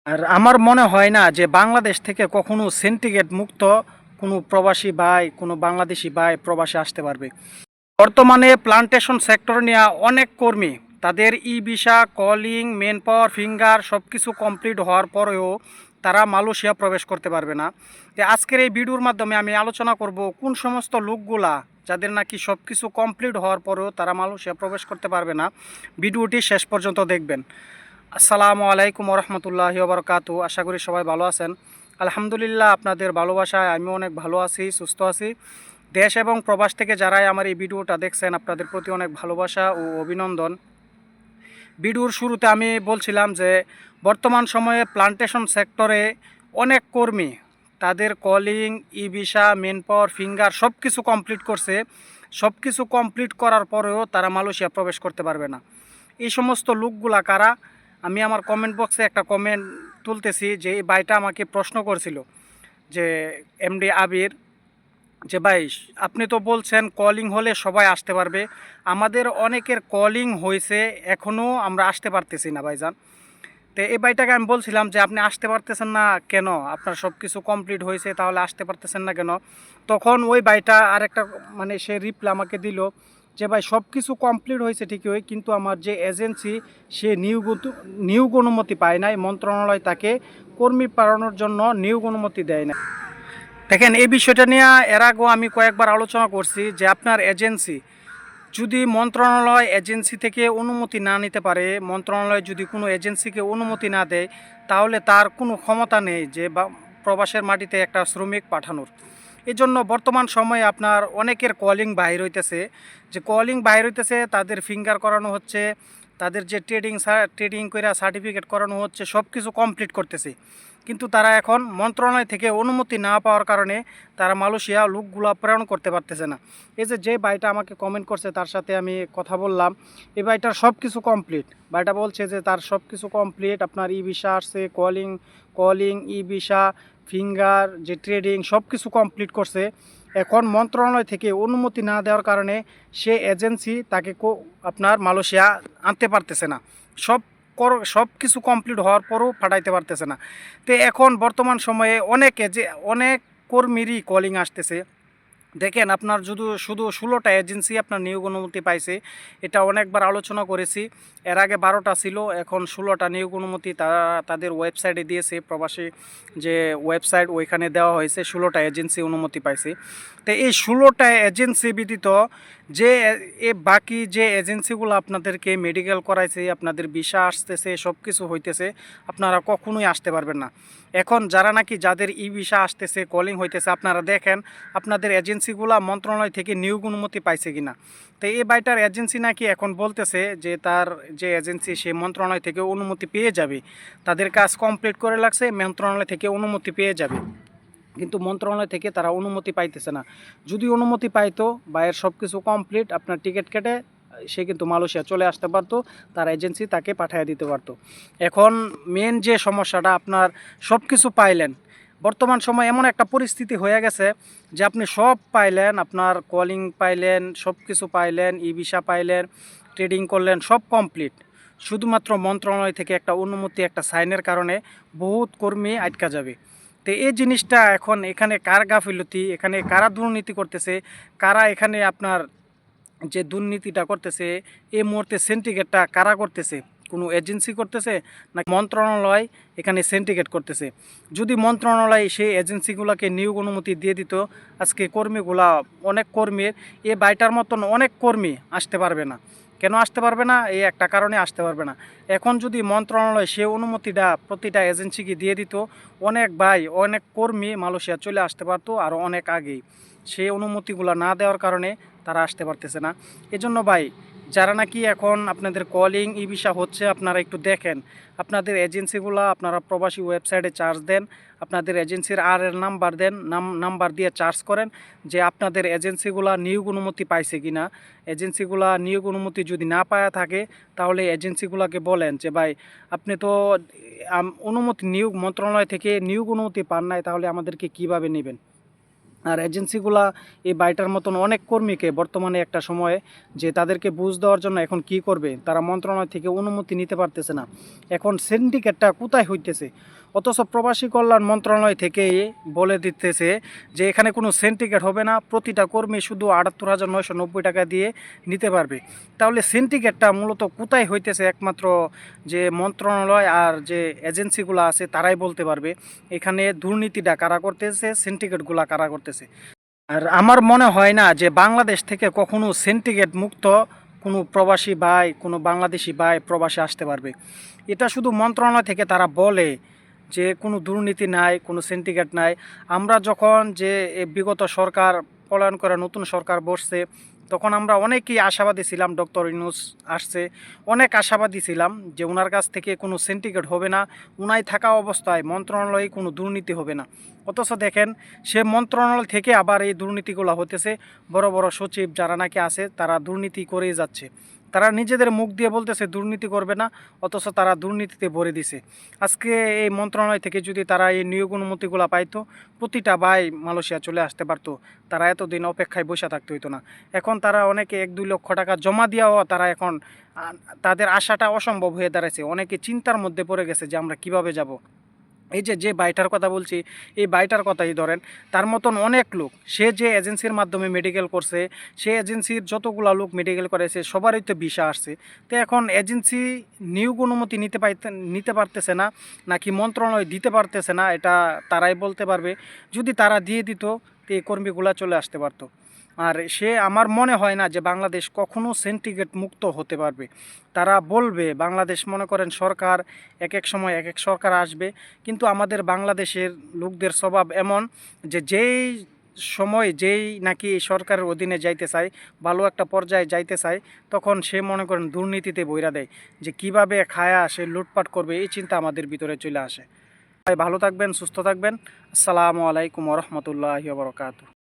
আর আমার মনে হয় না যে বাংলাদেশ থেকে কখনো সিন্ডিকেট মুক্ত কোনো প্রবাসী ভাই, কোনো বাংলাদেশি ভাই প্রবাসে আসতে পারবে। বর্তমানে প্লান্টেশন সেক্টর নিয়ে অনেক কর্মী তাদের ই ভিসা, কলিং, মেন পাওয়ার, ফিঙ্গার সব কিছু কমপ্লিট হওয়ার পরেও তারা মালয়েশিয়া প্রবেশ করতে পারবে না। তো আজকের এই ভিডিওর মাধ্যমে আমি আলোচনা করব কোন সমস্ত লোকগুলা যাদের নাকি সব কিছু কমপ্লিট হওয়ার পরেও তারা মালয়েশিয়া প্রবেশ করতে পারবে না। ভিডিওটি শেষ পর্যন্ত দেখবেন। আসসালামু আলাইকুম রহমতুল্লাহি ওবরকাতু। আশা করি সবাই ভালো আছেন। আলহামদুলিল্লাহ, আপনাদের ভালোবাসায় আমি অনেক ভালো আছি, সুস্থ আছি। দেশ এবং প্রবাস থেকে যারাই আমার এই ভিডিওটা দেখছেন, আপনাদের প্রতি অনেক ভালোবাসা ও অভিনন্দন। ভিডিওর শুরুতে আমি বলছিলাম যে বর্তমান সময়ে প্লান্টেশন সেক্টরে অনেক কর্মী তাদের কলিং, ই ভিসা, মেন পাওয়ার, ফিঙ্গার সব কিছু কমপ্লিট করছে। সব কিছু কমপ্লিট করার পরেও তারা মালয়েশিয়া প্রবেশ করতে পারবে না। এই সমস্ত লোকগুলা কারা? আমি আমার কমেন্ট বক্সে একটা কমেন্ট তুলতেছি যে এই ভাইটা আমাকে প্রশ্ন করছিল যে এমডি আবির, যে ভাই আপনি তো বলছেন কলিং হলে সবাই আসতে পারবে, আমাদের অনেকের কলিং হয়েছে এখনও আমরা আসতে পারতেছি না ভাইজান। তো এই ভাইটাকে আমি বলছিলাম যে আপনি আসতে পারতেছেন না কেন, আপনার সব কিছু কমপ্লিট হয়েছে তাহলে আসতে পারতেছেন না কেন? তখন ওই ভাইটা আরেকটা মানে সে রিপ্লাই আমাকে দিল যে ভাই সব কিছু কমপ্লিট হয়েছে ঠিকই, কিন্তু আমার যে এজেন্সি সে নিয়োগ অনুমতি পায় নাই, মন্ত্রণালয় তাকে কর্মী পাঠানোর জন্য নিয়োগ অনুমতি দেয় না। দেখেন, এই বিষয়টা নিয়ে এর আগেও আমি কয়েকবার আলোচনা করছি যে আপনার এজেন্সি যদি মন্ত্রণালয় এজেন্সি থেকে অনুমতি না নিতে পারে, মন্ত্রণালয় যদি কোনো এজেন্সিকে অনুমতি না দেয়, তাহলে তার কোনো ক্ষমতা নেই যে বা প্রবাসের মাটিতে একটা শ্রমিক পাঠানোর। এই জন্য বর্তমান সময়ে আপনার অনেকের কলিং বাহির হইতেছে, যে কলিং বাহির হইতেছে তাদের ফিঙ্গার করানো হচ্ছে, তাদের যে ট্রেডিং করে সার্টিফিকেট করানো হচ্ছে, সব কিছু কমপ্লিট করতেছে, কিন্তু তারা এখন মন্ত্রণালয় থেকে অনুমতি না পাওয়ার কারণে তারা মালয়েশিয়া লোকগুলো প্রেরণ করতে পারতেছে না। এই যে ভাইটা আমাকে কমেন্ট করছে তার সাথে আমি কথা বললাম, এই ভাইটার সব কিছু কমপ্লিট। ভাইটা বলছে যে তার সব কিছু কমপ্লিট, আপনার ই ভিসা আসছে, কলিং ই ভিসা, ফিঙ্গার, যে ট্রেডিং সব কিছু কমপ্লিট করছে। এখন মন্ত্রণালয় থেকে অনুমতি না দেওয়ার কারণে সে এজেন্সি তাকে আপনার মালয়েশিয়া আনতে পারতেছে না। সব সব কিছু কমপ্লিট হওয়ার পরও পাঠাইতে পারতেছে না। তো এখন বর্তমান সময়ে অনেক কর্মীরই কলিং আসতেছে। দেখেন, আপনার শুধু শুধু 16টা এজেন্সি আপনার নিয়োগ অনুমতি পাইছে, এটা অনেকবার আলোচনা করেছি। এর আগে 12টা ছিল, এখন 16টা নিয়োগ অনুমতি তারা তাদের ওয়েবসাইটে দিয়েছে, প্রবাসী যে ওয়েবসাইট ওইখানে দেওয়া হয়েছে, 16টা এজেন্সি অনুমতি পাইছে। তো এই 16টা এজেন্সি ব্যতীত যে বাকি যে এজেন্সিগুলো আপনাদেরকে মেডিকেল করাইছে, আপনাদের ভিসা আসতেছে, সব কিছু হইতেছে, আপনারা কখনোই আসতে পারবেন না। এখন যারা নাকি যাদের ই ভিসা আসতেছে, কলিং হইতেছে, আপনারা দেখেন আপনাদের এজেন্সিগুলো মন্ত্রণালয় থেকে নিয়োগ অনুমতি পাইছে কিনা। তো এই বাইটার এজেন্সি নাকি এখন বলতেছে যে তার যে এজেন্সি সে মন্ত্রণালয় থেকে অনুমতি পেয়ে যাবে, তাদের কাজ কমপ্লিট করে লাগছে, মন্ত্রণালয় থেকে অনুমতি পেয়ে যাবে, কিন্তু মন্ত্রণালয় থেকে তারা অনুমতি পাইতেছে না। যদি অনুমতি পাইতো, বাইরের সব কিছু কমপ্লিট, আপনার টিকিট কেটে সে কিন্তু মালয়েশিয়া চলে আসতে পারতো, তার এজেন্সি তাকে পাঠিয়ে দিতে পারতো। এখন মেন যে সমস্যাটা, আপনার সব কিছু পাইলেন, বর্তমান সময় এমন একটা পরিস্থিতি হয়ে গেছে যে আপনি সব পাইলেন, আপনার কলিং পাইলেন, সব কিছু পাইলেন, ই ভিসা পাইলেন, ট্রেডিং করলেন, সব কমপ্লিট, শুধুমাত্র মন্ত্রণালয় থেকে একটা অনুমতি, একটা সাইনের কারণে বহুত কর্মী আটকা যাবে। তো এই জিনিসটা এখন এখানে কার গাফিলতি, এখানে কারা দুর্নীতি করতেছে, কারা এখানে আপনার যে দুর্নীতিটা করতেছে, এই মুহূর্তে সিন্ডিকেটটা কারা করতেছে? কোনো এজেন্সি করতেছে না মন্ত্রণালয় এখানে সিন্ডিকেট করতেছে? যদি মন্ত্রণালয় সেই এজেন্সিগুলোকে নিয়োগ অনুমতি দিয়ে দিত, আজকে কর্মীগুলা, অনেক কর্মীর এ বাইটার মতন অনেক কর্মী আসতে পারবে না। কেন আসতে পারবে না? এই একটা কারণে আসতে পারবে না। এখন যদি মন্ত্রণালয় সে অনুমতিটা প্রতিটা এজেন্সিকে দিয়ে দিত, অনেক ভাই, অনেক কর্মী মালয়েশিয়া চলে আসতে পারতো আরও অনেক আগেই। সেই অনুমতিগুলো না দেওয়ার কারণে তারা আসতে পারতেছে না। এজন্য ভাই, যারা নাকি এখন আপনাদের কলিং ই ভিসা হচ্ছে, আপনারা একটু দেখেন আপনাদের এজেন্সিগুলো, আপনারা প্রবাসী ওয়েবসাইটে চার্জ দেন, আপনাদের এজেন্সির এর নাম্বার দেন, নাম্বার দিয়ে চার্জ করেন যে আপনাদের এজেন্সিগুলা নিয়োগ অনুমতি পাইছে কি না। এজেন্সিগুলা নিয়োগ অনুমতি যদি না পাওয়া থাকে, তাহলে এজেন্সিগুলোকে বলেন যে ভাই আপনি তো অনুমতি নিয়োগ মন্ত্রণালয় থেকে নিয়োগ অনুমতি পান নাই, তাহলে আমাদেরকে কিভাবে নেবেন? আর এজেন্সিগুলা এই বাইটার মতন অনেক কর্মীকে বর্তমানে একটা সময়ে যে তাদেরকে বুঝ দেওয়ার জন্য এখন কি করবে, তারা মন্ত্রণালয় থেকে অনুমতি নিতে পারতেছে না। এখন সিন্ডিকেটটা কোথায় হইতেছে, অথচ প্রবাসী কল্যাণ মন্ত্রণালয় থেকে বলে দিতেছে যে এখানে কোনো সিন্ডিকেট হবে না, প্রতিটা কর্মী শুধু ৭৮,৯৯০ টাকা দিয়ে নিতে পারবে। তাহলে সিন্ডিকেটটা মূলত কোথায় হইতেছে একমাত্র যে মন্ত্রণালয় আর যে এজেন্সিগুলো আছে তারাই বলতে পারবে এখানে দুর্নীতিটা কারা করতেছে, সিন্ডিকেটগুলা কারা করতেছে। আর আমার মনে হয় না যে বাংলাদেশ থেকে কখনো সিন্ডিকেট মুক্ত কোনো প্রবাসী ভাই, কোনো বাংলাদেশি ভাই প্রবাসে আসতে পারবে। এটা শুধু মন্ত্রণালয় থেকে তারা বলে যে কোনো দুর্নীতি নাই, কোনো সিন্ডিকেট নাই। আমরা যখন যে বিগত সরকার পলায়ন করে নতুন সরকার বসছে, তখন আমরা অনেকেই আশাবাদী ছিলাম, ডক্টর ইউনূস আসছে, অনেক আশাবাদী ছিলাম যে ওনার কাছ থেকে কোনো সিন্ডিকেট হবে না, উনাই থাকা অবস্থায় মন্ত্রণালয়ে কোনো দুর্নীতি হবে না। অথচ দেখেন সে মন্ত্রণালয় থেকে আবার এই দুর্নীতিগুলো হতেছে। বড় বড় সচিব যারা নাকি আছে তারা দুর্নীতি করেই যাচ্ছে। তারা নিজেদের মুখ দিয়ে বলতেছে দুর্নীতি করবে না, অথচ তারা দুর্নীতিতে ভরে দিছে। আজকে এই মন্ত্রণালয় থেকে যদি তারা এই নিয়োগ অনুমতিগুলো পাইতো, প্রতিটা ভাই মালয়েশিয়া চলে আসতে পারতো, তারা এতদিন অপেক্ষায় বসে থাকতে হইতো না। এখন তারা অনেকে ১-২ লক্ষ টাকা জমা দিয়েও তারা এখন তাদের আশাটা অসম্ভব হয়ে দাঁড়াচ্ছে। অনেকে চিন্তার মধ্যে পড়ে গেছে যে আমরা কিভাবে যাব। এই যে বাইটার কথা বলছি, এই বাইটার কথাই ধরেন, তার মতন অনেক লোক, সে যে এজেন্সির মাধ্যমে মেডিকেল করছে, সে এজেন্সির যতগুলা লোক মেডিকেল করেছে সবারই তো ভিসা আসছে। তো এখন এজেন্সি নিয়োগ অনুমতি নিতে পারতেছে না, নাকি মন্ত্রণালয় দিতে পারতেছে না, এটা তারাই বলতে পারবে। যদি তারা দিয়ে দিত তো এই কর্মীগুলা চলে আসতে পারতো। আর সে আমার মনে হয় না যে বাংলাদেশ কখনো সিন্ডিকেট মুক্ত হতে পারবে। তারা বলবে বাংলাদেশ, মনে করেন সরকার এক এক সময় এক এক সরকার আসবে, কিন্তু আমাদের বাংলাদেশের লোকদের স্বভাব এমন যে যেই সময় যেই নাকি এই সরকারের অধীনে যাইতে চায়, ভালো একটা পর্যায়ে যাইতে চায়, তখন সে মনে করেন দুর্নীতিতে বইরা দেয়, যে কিভাবে খায়া সে লুটপাট করবে এই চিন্তা আমাদের ভিতরে চলে আসে। ভাই ভালো থাকবেন, সুস্থ থাকবেন। আসসালামু আলাইকুম ওয়া রাহমাতুল্লাহি ওয়া বারাকাতুহু।